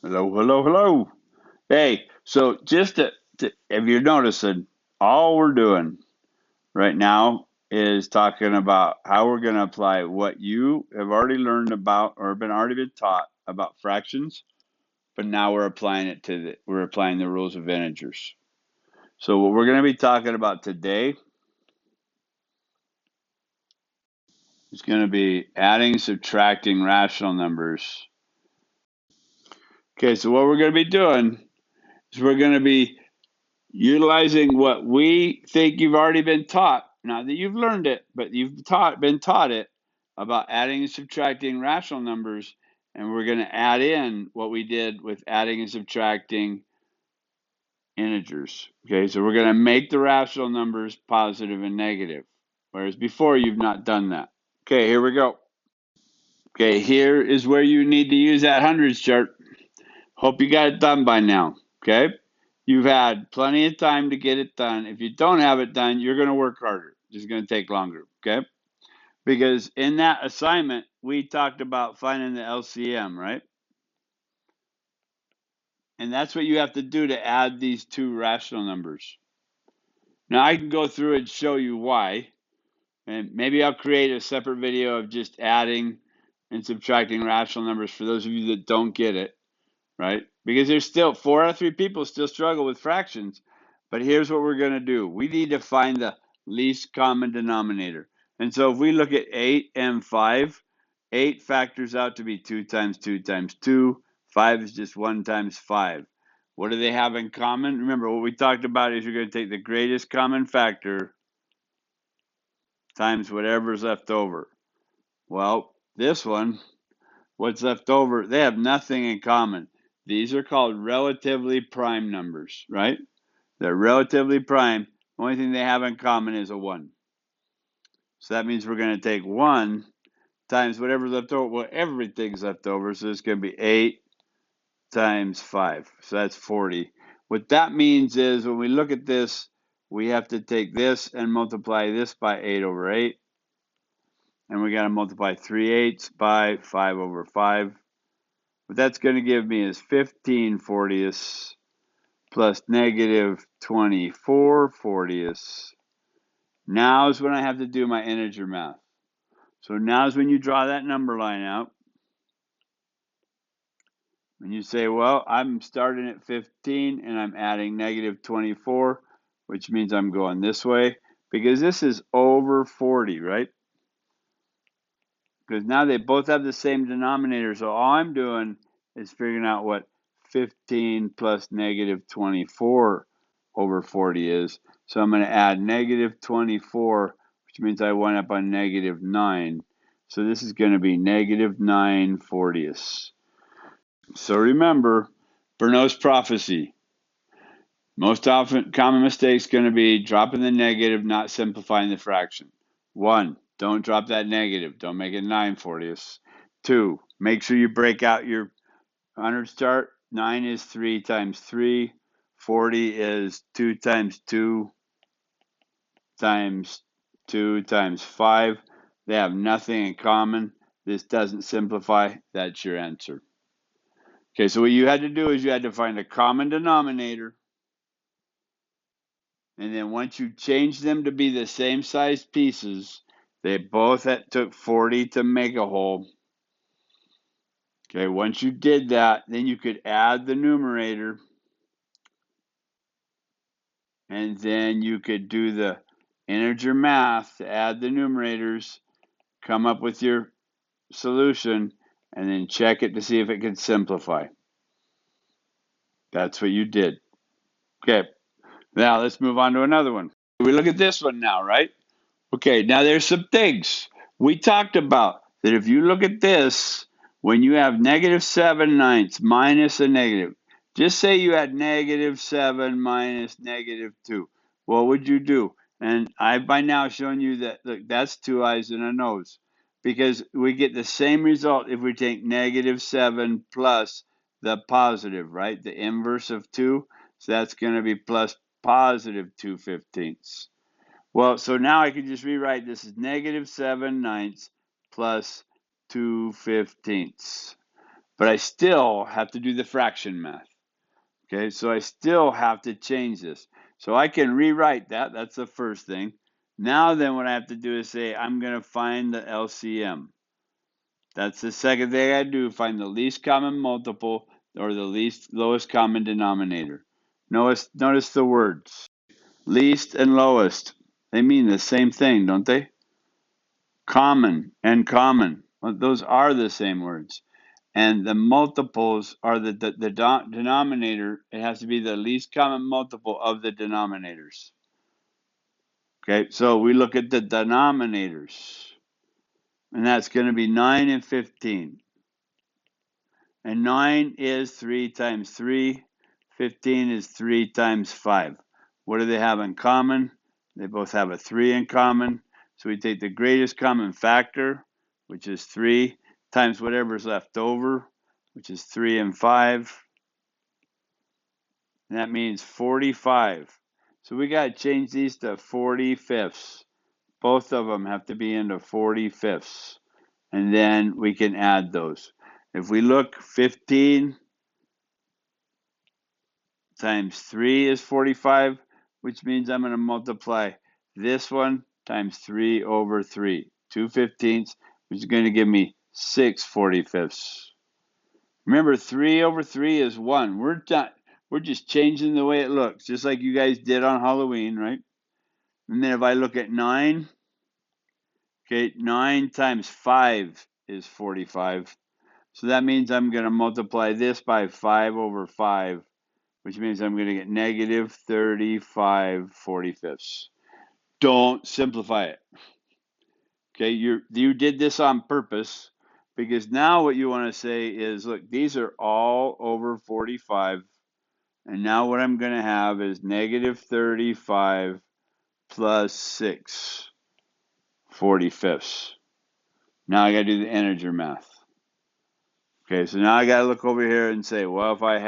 Hello, hello, hello. Hey, so just if you're noticing, all we're doing right now is talking about how we're going to apply what you have already learned about or already been taught about fractions, but now we're applying the rules of integers. So what we're going to be talking about today is going to be adding, subtracting rational numbers. Okay, so what we're going to be doing is we're going to be utilizing what we think you've already been taught. Not that you've learned it, but been taught it about adding and subtracting rational numbers, and we're going to add in what we did with adding and subtracting integers. Okay, so we're going to make the rational numbers positive and negative, whereas before you've not done that. Okay, here we go. Okay, here is where you need to use that hundreds chart. Hope you got it done by now. Okay? You've had plenty of time to get it done. If you don't have it done, you're going to work harder. It's going to take longer. Okay? Because in that assignment, we talked about finding the LCM, right? And that's what you have to do to add these two rational numbers. Now, I can go through and show you why. And maybe I'll create a separate video of just adding and subtracting rational numbers for those of you that don't get it. Right? Because there's still 4 out of 3 people still struggle with fractions. But here's what we're going to do. We need to find the least common denominator. And so if we look at 8 and 5, 8 factors out to be 2 times 2 times 2. 5 is just 1 times 5. What do they have in common? Remember, what we talked about is you're going to take the greatest common factor times whatever's left over. Well, this one, what's left over, they have nothing in common. These are called relatively prime numbers, right? They're relatively prime. The only thing they have in common is a 1. So that means we're going to take 1 times whatever's left over. Well, everything's left over, so it's going to be 8 times 5. So that's 40. What that means is when we look at this, we have to take this and multiply this by 8 over 8. And we got to multiply 3/8 by 5 over 5. What that's going to give me is 15 40ths plus negative 24 40ths. Now is when I have to do my integer math. So now is when you draw that number line out. And you say, well, I'm starting at 15 and I'm adding negative 24, which means I'm going this way because this is over 40, right? Because now they both have the same denominator. So all I'm doing is figuring out what 15 plus negative 24 over 40 is. So I'm going to add negative 24, which means I wind up on negative 9. So this is going to be negative 9 40ths. So remember, Bernoulli's prophecy. Most often common mistake is going to be dropping the negative, not simplifying the fraction. 1, don't drop that negative. Don't make it 9 40ths. 2, make sure you break out your hundreds chart. 9 is 3 times 3. 40 is 2 times 2 times 2 times 5. They have nothing in common. This doesn't simplify. That's your answer. Okay, so what you had to do is you had to find a common denominator. And then once you change them to be the same size pieces, they both took 40 to make a whole. Okay, once you did that, then you could add the numerator. And then you could do the integer math to add the numerators, come up with your solution, and then check it to see if it can simplify. That's what you did. Okay, now let's move on to another one. We look at this one now, right? Okay, now there's some things we talked about that if you look at this, when you have negative 7/9 minus a negative, just say you had negative 7 minus negative 2. What would you do? And I've by now shown you that, look, that's 2 eyes and a nose because we get the same result if we take negative 7 plus the positive, right? The inverse of 2. So that's going to be plus positive 2/15. Well, so now I can just rewrite this as negative 7/9 plus 2/15. but I still have to do the fraction math. Okay, so I still have to change this. So I can rewrite that. That's the first thing. Now then what I have to do is say I'm going to find the LCM. That's the second thing I do, find the least common multiple or the lowest common denominator. Notice the words. Least and lowest. They mean the same thing, don't they? Common and common. Well, those are the same words. And the multiples are the denominator. It has to be the least common multiple of the denominators. Okay, so we look at the denominators. And that's going to be 9 and 15. And 9 is 3 times 3. 15 is 3 times 5. What do they have in common? They both have a 3 in common. So we take the greatest common factor, which is 3, times whatever's left over, which is 3 and 5. And that means 45. So we got to change these to 40/5. Both of them have to be into 40/5. And then we can add those. If we look, 15 times 3 is 45, which means I'm going to multiply this one times 3 over 3. 2/15, which is going to give me 6/45. Remember, 3 over 3 is 1. We're just changing the way it looks, just like you guys did on Halloween, right? And then if I look at 9, okay, 9 times 5 is 45. So that means I'm going to multiply this by 5 over 5, which means I'm going to get negative 35/45. Don't simplify it. Okay, you did this on purpose because now what you want to say is, look, these are all over 45. And now what I'm going to have is negative 35 plus 6/45. Now I got to do the integer math. Okay, so now I got to look over here and say, well, if I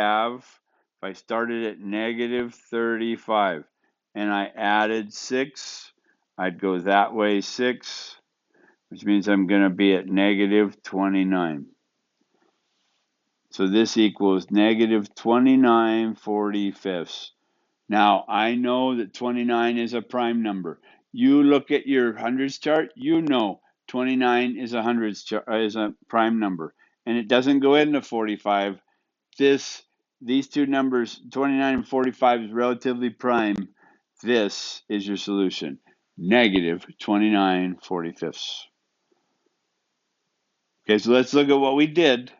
started at negative 35 and I added 6, I'd go that way 6, which means I'm going to be at negative 29. So this equals negative 29/45. Now, I know that 29 is a prime number. You look at your hundreds chart, you know 29 is a prime number. And it doesn't go into 45. These two numbers, 29 and 45, is relatively prime. This is your solution, negative 29/45. Okay, so let's look at what we did.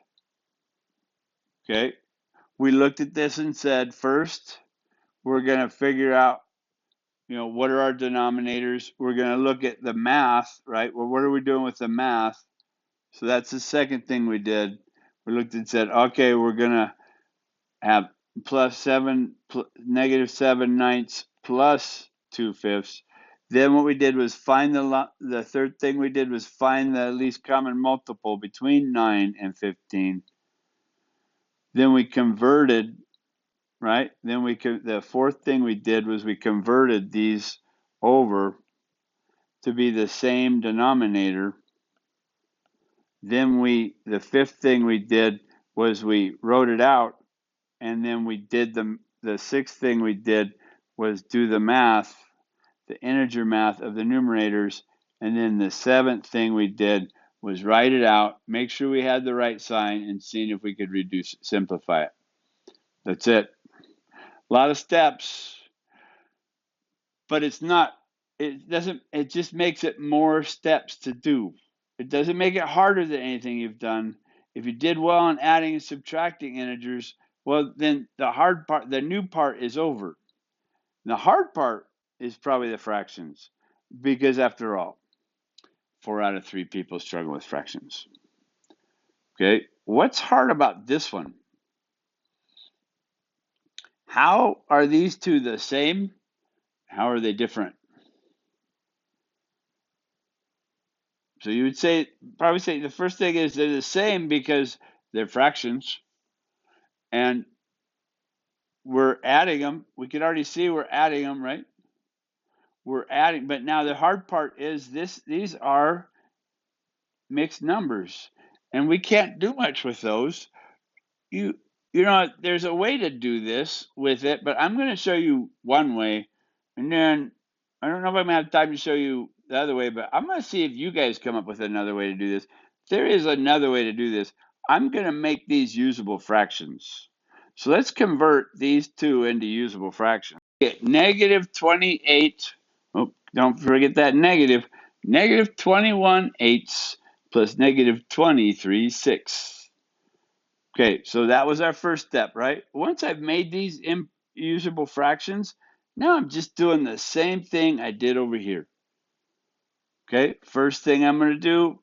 Okay, we looked at this and said, first, we're going to figure out, what are our denominators? We're going to look at the math, right? Well, what are we doing with the math? So that's the second thing we did. We looked and said, okay, we're going to have negative 7/9 plus 2/5. Then what we did was the third thing we did was find the least common multiple between 9 and 15. Then we converted, right? Then the fourth thing we did was we converted these over to be the same denominator. Then the fifth thing we did was we wrote it out, and then we did the sixth thing we did was do the math, the integer math of the numerators, and then the seventh thing we did was write it out, make sure we had the right sign, and seeing if we could simplify it. That's it. A lot of steps, but it just makes it more steps to do. It doesn't make it harder than anything you've done. If you did well in adding and subtracting integers, well, then the new part is over. The hard part is probably the fractions, because after all, 4 out of 3 people struggle with fractions. Okay, what's hard about this one? How are these two the same? How are they different? So you would probably say the first thing is they're the same because they're fractions, and we're adding them. We can already see we're adding them, right? We're adding, but now the hard part is these are mixed numbers, and we can't do much with those. you you know, there's a way to do this with it, but I'm going to show you one way, and then I don't know if I'm going to have time to show you the other way, but I'm going to see if you guys come up with another way to do this. There is another way to do this. I'm going to make these usable fractions. So let's convert these two into usable fractions. Get negative 28. Oh, don't forget that negative. Negative 21 eighths plus negative 23 sixths. Okay, so that was our first step, right? Once I've made these usable fractions, now I'm just doing the same thing I did over here. Okay, first thing I'm going to do,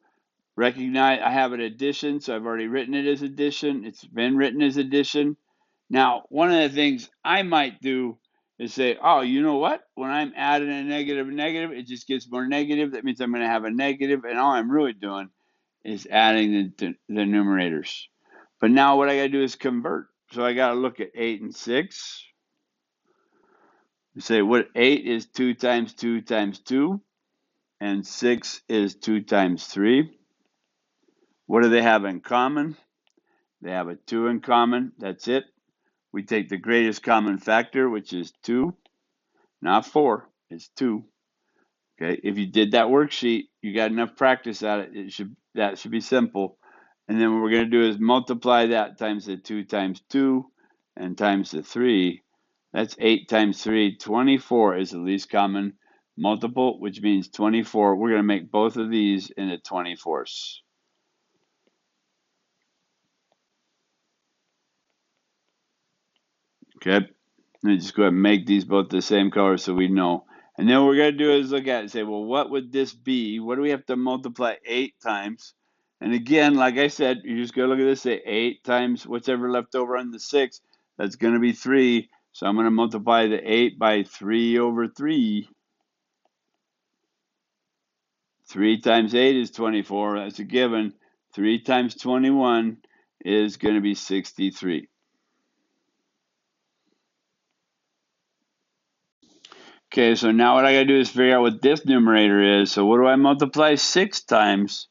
recognize I have an addition, so I've already written it as addition. It's been written as addition. Now, one of the things I might do is say, oh, you know what? When I'm adding a negative, it just gets more negative. That means I'm going to have a negative, and all I'm really doing is adding the numerators. But now what I got to do is convert. So I got to look at 8 and 6. Say what 8 is 2 times 2 times 2, and 6 is 2 times 3. What do they have in common? They have a 2 in common. That's it. We take the greatest common factor, which is 2, not 4. It's 2. Okay. If you did that worksheet, you got enough practice at it. That should be simple. And then what we're going to do is multiply that times the 2 times 2 and times the 3. That's 8 times 3. 24 is the least common multiple, which means 24. We're going to make both of these into 24ths. Okay. Let just go ahead and make these both the same color so we know. And then what we're going to do is look at it and say, well, what would this be? What do we have to multiply 8 times? And again, like I said, you just go look at this, say 8 times whatever left over on the 6. That's going to be 3. So I'm going to multiply the 8 by 3 over 3. 3 times 8 is 24. That's a given. 3 times 21 is going to be 63. Okay, so now what I got to do is figure out what this numerator is. So what do I multiply 6 times?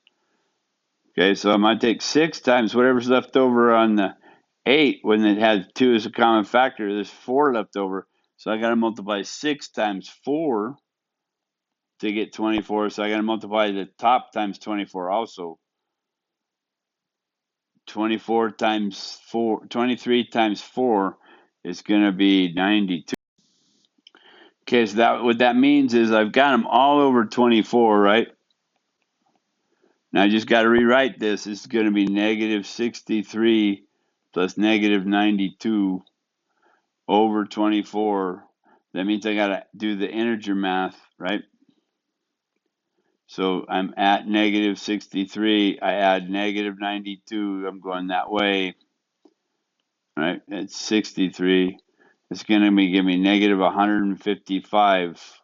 Okay, so I'm going to take 6 times whatever's left over on the 8 when it has 2 as a common factor. There's 4 left over. So I got to multiply 6 times 4 to get 24. So I got to multiply the top times 24 also. 24 times 4, 23 times 4 is going to be 92. Okay, so that what that means is I've got them all over 24, right? Now I just got to rewrite this. This is going to be negative 63 plus negative 92 over 24. That means I got to do the integer math, right? So I'm at negative 63. I add negative 92. I'm going that way, right? It's 63. It's going to give me negative 155.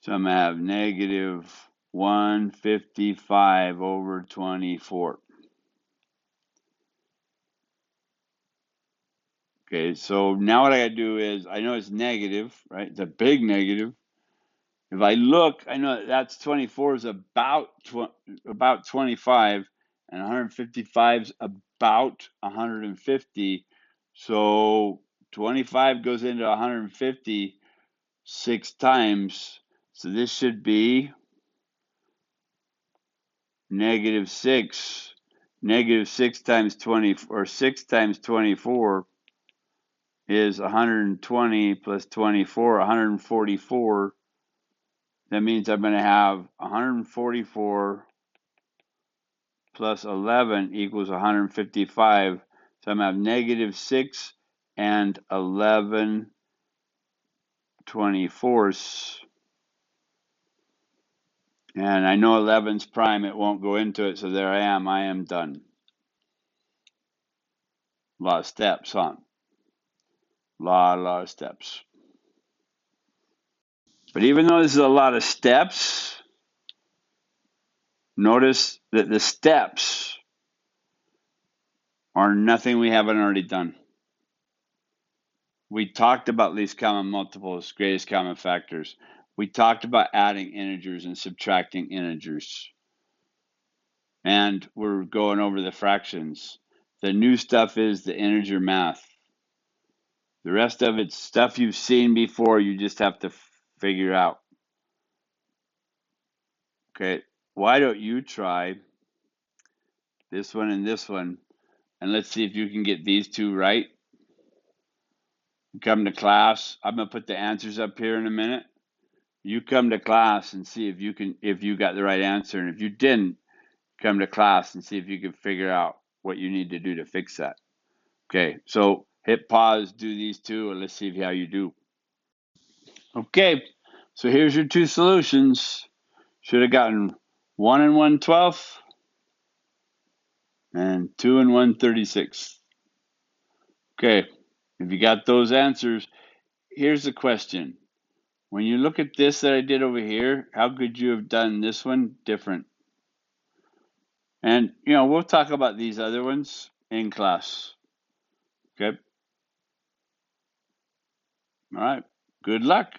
So I'm going to have negative 155 over 24. Okay, so now what I got to do is, I know it's negative, right? It's a big negative. If I look, I know that's 24 is about 25, and 155 is about 150. So 25 goes into 150 6 times. So this should be negative 6. Negative 6 times 20, or 6 times 24 is 120 plus 24, 144. That means I'm going to have 144 plus 11 equals 155. So I'm going to have negative 6 and 11 24ths. And I know 11's prime, it won't go into it, so there I am done. A lot of steps, huh? Lot of steps. But even though this is a lot of steps, notice that the steps are nothing we haven't already done. We talked about least common multiples, greatest common factors. We talked about adding integers and subtracting integers. And we're going over the fractions. The new stuff is the integer math. The rest of it's stuff you've seen before. You just have to figure out. Okay, why don't you try this one and let's see if you can get these two right. Come to class. I'm gonna put the answers up here in a minute. You come to class and see if you got the right answer, and if you didn't, come to class and see if you can figure out what you need to do to fix that. Okay, so hit pause, do these two, and let's see how you do. Okay, so here's your two solutions. Should have gotten 1 and 1/12 and 2 and 1/36. Okay, if you got those answers, here's the question. When you look at this that I did over here, how could you have done this one different? And, we'll talk about these other ones in class. Okay? All right. Good luck.